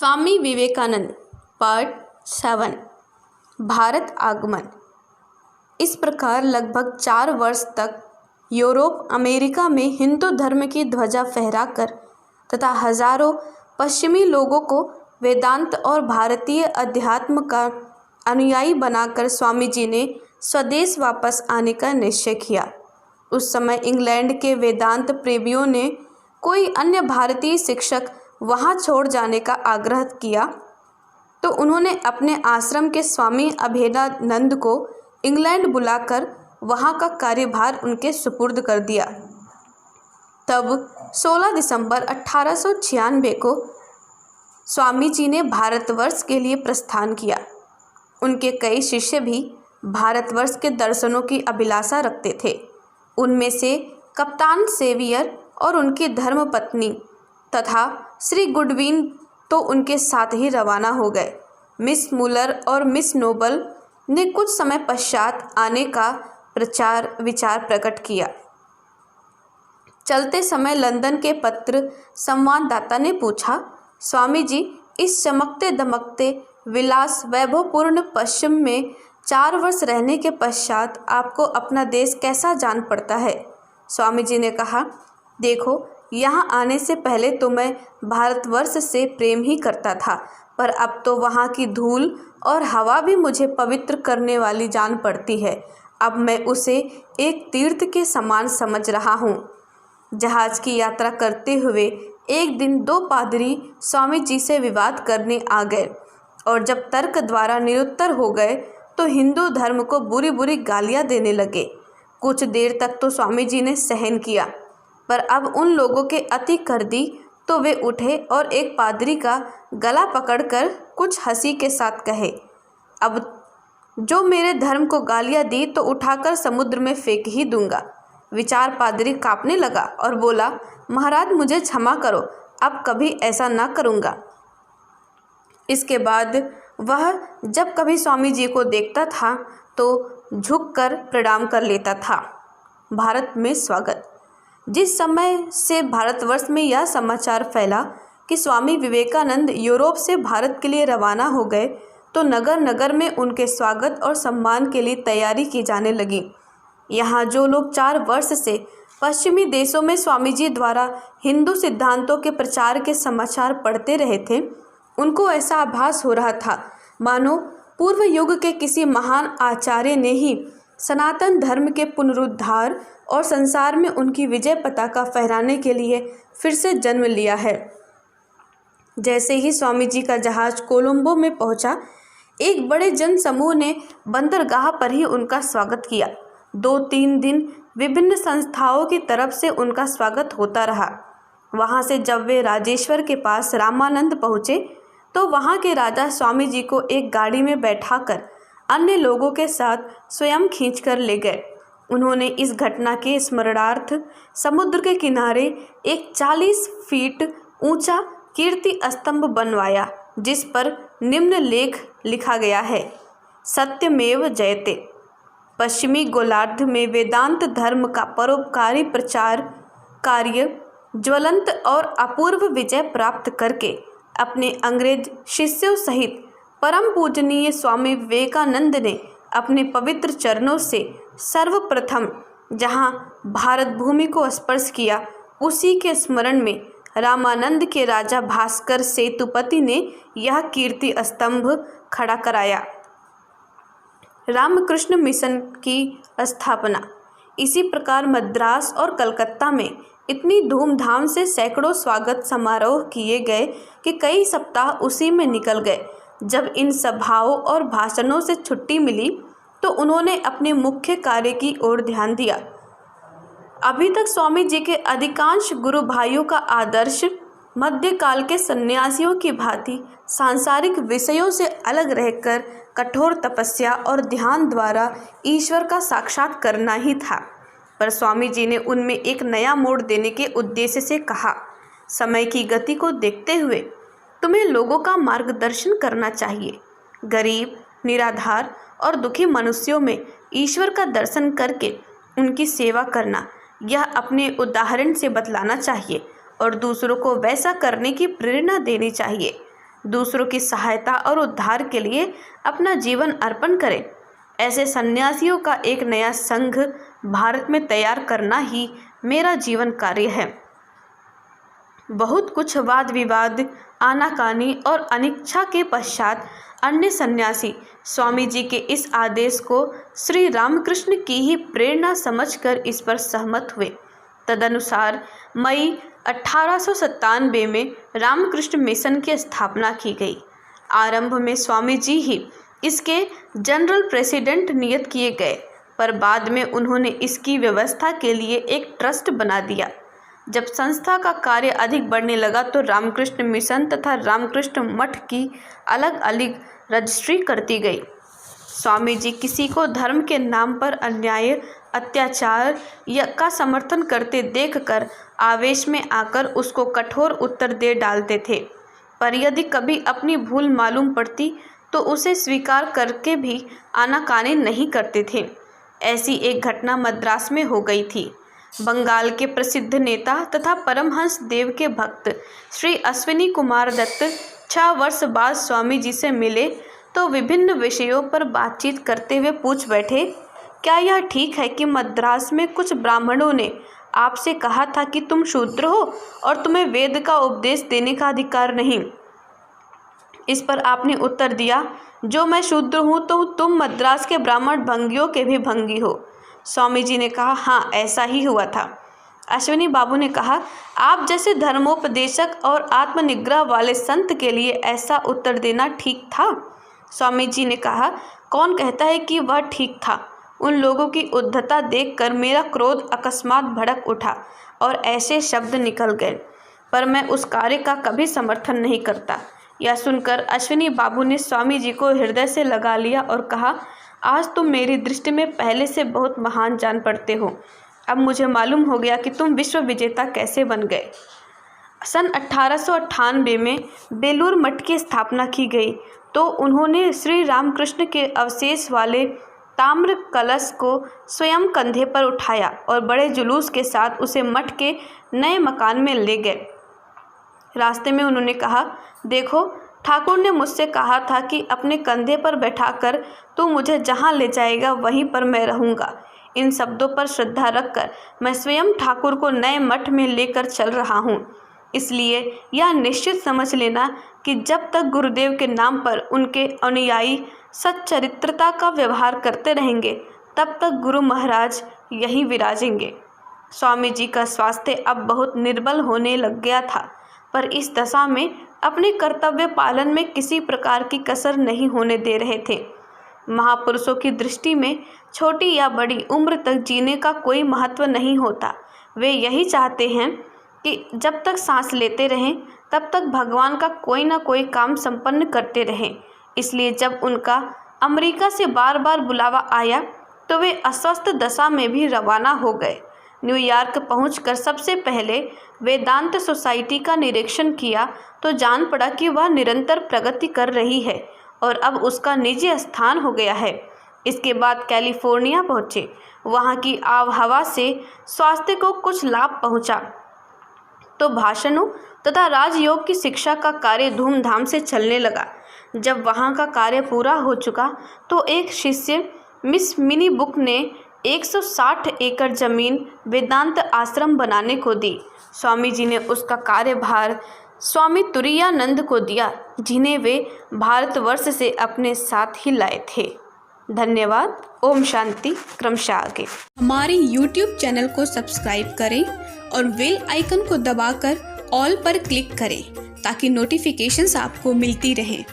Swami Vivekananda part 7 Bharat आगमन। इस प्रकार लगभग 4 वर्ष तक यूरोप अमेरिका में हिंदू धर्म की ध्वजा फहराकर तथा हजारों पश्चिमी लोगों को वेदांत और भारतीय अध्यात्म का अनुयायी बनाकर स्वामी जी ने स्वदेश वापस आने का निश्चय किया। उस समय इंग्लैंड के वेदांत प्रेमियों ने कोई अन्य भारतीय शिक्षक वहां छोड़ जाने का आग्रह किया तो उन्होंने अपने आश्रम के स्वामी अभेदानंद को इंग्लैंड बुलाकर वहां का कार्यभार उनके सुपुर्द कर दिया। तब 16 दिसंबर 1896 को स्वामी जी ने भारतवर्ष के लिए प्रस्थान किया। उनके कई शिष्य भी भारतवर्ष के दर्शनों की अभिलाषा रखते थे। उनमें से कप्तान सेवियर और उनकी धर्मपत्नी तथा श्री गुडविन तो उनके साथ ही रवाना हो गए। मिस मुलर और मिस नोबल ने कुछ समय पश्चात आने का विचार प्रकट किया। चलते समय लंदन के पत्र संवाददाता ने पूछा, स्वामी जी, इस चमकते दमकते विलास वैभवपूर्ण पश्चिम में 4 वर्ष रहने के पश्चात आपको अपना देश कैसा जान पड़ता है? स्वामी जी ने कहा, देखो, यहाँ आने से पहले तो मैं भारतवर्ष से प्रेम ही करता था, पर अब तो वहाँ की धूल और हवा भी मुझे पवित्र करने वाली जान पड़ती है। अब मैं उसे एक तीर्थ के समान समझ रहा हूँ। जहाज की यात्रा करते हुए एक दिन 2 पादरी स्वामी जी से विवाद करने आ गए और जब तर्क द्वारा निरुत्तर हो गए तो हिंदू धर्म को बुरी बुरी गालियाँ देने लगे। कुछ देर तक तो स्वामी जी ने सहन किया, पर अब उन लोगों के अति कर दी तो वे उठे और एक पादरी का गला पकड़कर कुछ हंसी के साथ कहे, अब जो मेरे धर्म को गालियां दी तो उठाकर समुद्र में फेंक ही दूंगा। विचार पादरी कांपने लगा और बोला, महाराज मुझे क्षमा करो, अब कभी ऐसा ना करूँगा। इसके बाद वह जब कभी स्वामी जी को देखता था तो झुककर प्रणाम कर लेता था। भारत में स्वागत। जिस समय से भारतवर्ष में यह समाचार फैला कि स्वामी विवेकानंद यूरोप से भारत के लिए रवाना हो गए तो नगर नगर में उनके स्वागत और सम्मान के लिए तैयारी की जाने लगी। यहाँ जो लोग 4 वर्ष से पश्चिमी देशों में स्वामी जी द्वारा हिंदू सिद्धांतों के प्रचार के समाचार पढ़ते रहे थे, उनको ऐसा आभास हो रहा था मानो पूर्व युग के किसी महान आचार्य ने ही सनातन धर्म के पुनरुद्धार और संसार में उनकी विजय पताका फहराने के लिए फिर से जन्म लिया है। जैसे ही स्वामी जी का जहाज कोलंबो में पहुंचा, एक बड़े जन समूह ने बंदरगाह पर ही उनका स्वागत किया। 2-3 दिन विभिन्न संस्थाओं की तरफ से उनका स्वागत होता रहा। वहां से जब वे राजेश्वर के पास रामानंद पहुँचे तो वहां के राजा स्वामी जी को एक गाड़ी में बैठाकर अन्य लोगों के साथ स्वयं खींचकर ले गए। उन्होंने इस घटना के स्मरणार्थ समुद्र के किनारे एक 40 फीट ऊंचा कीर्ति स्तंभ बनवाया, जिस पर निम्न लेख लिखा गया है, सत्यमेव जयते। पश्चिमी गोलार्ध में वेदांत धर्म का परोपकारी प्रचार कार्य ज्वलंत और अपूर्व विजय प्राप्त करके अपने अंग्रेज शिष्यों सहित परम पूजनीय स्वामी विवेकानंद ने अपने पवित्र चरणों से सर्वप्रथम जहां भारत भूमि को स्पर्श किया, उसी के स्मरण में रामानंद के राजा भास्कर सेतुपति ने यह कीर्ति स्तंभ खड़ा कराया। रामकृष्ण मिशन की स्थापना। इसी प्रकार मद्रास और कलकत्ता में इतनी धूमधाम से सैकड़ों स्वागत समारोह किए गए कि कई सप्ताह उसी में निकल गए। जब इन सभाओं और भाषणों से छुट्टी मिली तो उन्होंने अपने मुख्य कार्य की ओर ध्यान दिया। अभी तक स्वामी जी के अधिकांश गुरु भाइयों का आदर्श मध्यकाल के सन्यासियों की भांति सांसारिक विषयों से अलग रहकर कठोर तपस्या और ध्यान द्वारा ईश्वर का साक्षात करना ही था, पर स्वामी जी ने उनमें एक नया मोड़ देने के उद्देश्य से कहा, समय की गति को देखते हुए तुम्हें लोगों का मार्गदर्शन करना चाहिए। गरीब, निराधार और दुखी मनुष्यों में ईश्वर का दर्शन करके उनकी सेवा करना, यह अपने उदाहरण से बतलाना चाहिए और दूसरों को वैसा करने की प्रेरणा देनी चाहिए। दूसरों की सहायता और उद्धार के लिए अपना जीवन अर्पण करें। ऐसे सन्यासियों का एक नया संघ भारत में तैयार करना ही मेरा जीवन कार्य है। बहुत कुछ वाद विवाद, आनाकानी और अनिच्छा के पश्चात अन्य सन्यासी स्वामी जी के इस आदेश को श्री रामकृष्ण की ही प्रेरणा समझकर इस पर सहमत हुए। तदनुसार मई 1897 में रामकृष्ण मिशन की स्थापना की गई। आरंभ में स्वामी जी ही इसके जनरल प्रेसिडेंट नियुक्त किए गए, पर बाद में उन्होंने इसकी व्यवस्था के लिए एक ट्रस्ट बना दिया। जब संस्था का कार्य अधिक बढ़ने लगा तो रामकृष्ण मिशन तथा रामकृष्ण मठ की अलग अलग रजिस्ट्री करती गई। स्वामी जी किसी को धर्म के नाम पर अन्याय, अत्याचार का समर्थन करते देखकर आवेश में आकर उसको कठोर उत्तर दे डालते थे, पर यदि कभी अपनी भूल मालूम पड़ती तो उसे स्वीकार करके भी आनाकानी नहीं करते थे। ऐसी एक घटना मद्रास में हो गई थी। बंगाल के प्रसिद्ध नेता तथा परमहंस देव के भक्त श्री अश्विनी कुमार दत्त 6 वर्ष बाद स्वामी जी से मिले तो विभिन्न विषयों पर बातचीत करते हुए पूछ बैठे, क्या यह ठीक है कि मद्रास में कुछ ब्राह्मणों ने आपसे कहा था कि तुम शूद्र हो और तुम्हें वेद का उपदेश देने का अधिकार नहीं? इस पर आपने उत्तर दिया, जो मैं शूद्र हूँ तो तुम मद्रास के ब्राह्मण भंगियों के भी भंगी हो। स्वामी जी ने कहा, हाँ ऐसा ही हुआ था। अश्विनी बाबू ने कहा, आप जैसे धर्मोपदेशक और आत्मनिग्रह वाले संत के लिए ऐसा उत्तर देना ठीक था? स्वामी जी ने कहा, कौन कहता है कि वह ठीक था? उन लोगों की उद्धता देखकर मेरा क्रोध अकस्मात भड़क उठा और ऐसे शब्द निकल गए, पर मैं उस कार्य का कभी समर्थन नहीं करता। यह सुनकर अश्विनी बाबू ने स्वामी जी को हृदय से लगा लिया और कहा, आज तुम मेरी दृष्टि में पहले से बहुत महान जान पड़ते हो। अब मुझे मालूम हो गया कि तुम विश्व विजेता कैसे बन गए। सन 1898 में बेलूर मठ की स्थापना की गई तो उन्होंने श्री रामकृष्ण के अवशेष वाले ताम्र कलश को स्वयं कंधे पर उठाया और बड़े जुलूस के साथ उसे मठ के नए मकान में ले गए। रास्ते में उन्होंने कहा, देखो ठाकुर ने मुझसे कहा था कि अपने कंधे पर बैठाकर तू मुझे जहाँ ले जाएगा वहीं पर मैं रहूँगा। इन शब्दों पर श्रद्धा रखकर मैं स्वयं ठाकुर को नए मठ में लेकर चल रहा हूँ। इसलिए यह निश्चित समझ लेना कि जब तक गुरुदेव के नाम पर उनके अनुयायी सच्चरित्रता का व्यवहार करते रहेंगे तब तक गुरु महाराज यहीं विराजेंगे। स्वामी जी का स्वास्थ्य अब बहुत निर्बल होने लग गया था, पर इस दशा में अपने कर्तव्य पालन में किसी प्रकार की कसर नहीं होने दे रहे थे। महापुरुषों की दृष्टि में छोटी या बड़ी उम्र तक जीने का कोई महत्व नहीं होता। वे यही चाहते हैं कि जब तक सांस लेते रहें तब तक भगवान का कोई ना कोई काम संपन्न करते रहें। इसलिए जब उनका अमेरिका से बार बार बुलावा आया तो वे अस्वस्थ दशा में भी रवाना हो गए। न्यूयॉर्क पहुंचकर सबसे पहले वेदांत सोसाइटी का निरीक्षण किया तो जान पड़ा कि वह निरंतर प्रगति कर रही है और अब उसका निजी स्थान हो गया है। इसके बाद कैलिफोर्निया पहुँचे। वहाँ की आबहवा से स्वास्थ्य को कुछ लाभ पहुँचा तो भाषणों तथा राजयोग की शिक्षा का कार्य धूमधाम से चलने लगा। जब वहाँ का कार्य पूरा हो चुका तो एक शिष्य मिस मिनी बुक ने 160 एकड़ जमीन वेदांत आश्रम बनाने को दी। स्वामी जी ने उसका कार्यभार स्वामी तुरायानंद को दिया, जिन्हें वे भारतवर्ष से अपने साथ ही लाए थे। धन्यवाद। ओम शांति। क्रमशः आगे। हमारे YouTube चैनल को सब्सक्राइब करें और बेल आइकन को दबाकर ऑल पर क्लिक करें ताकि नोटिफिकेशंस आपको मिलती रहें।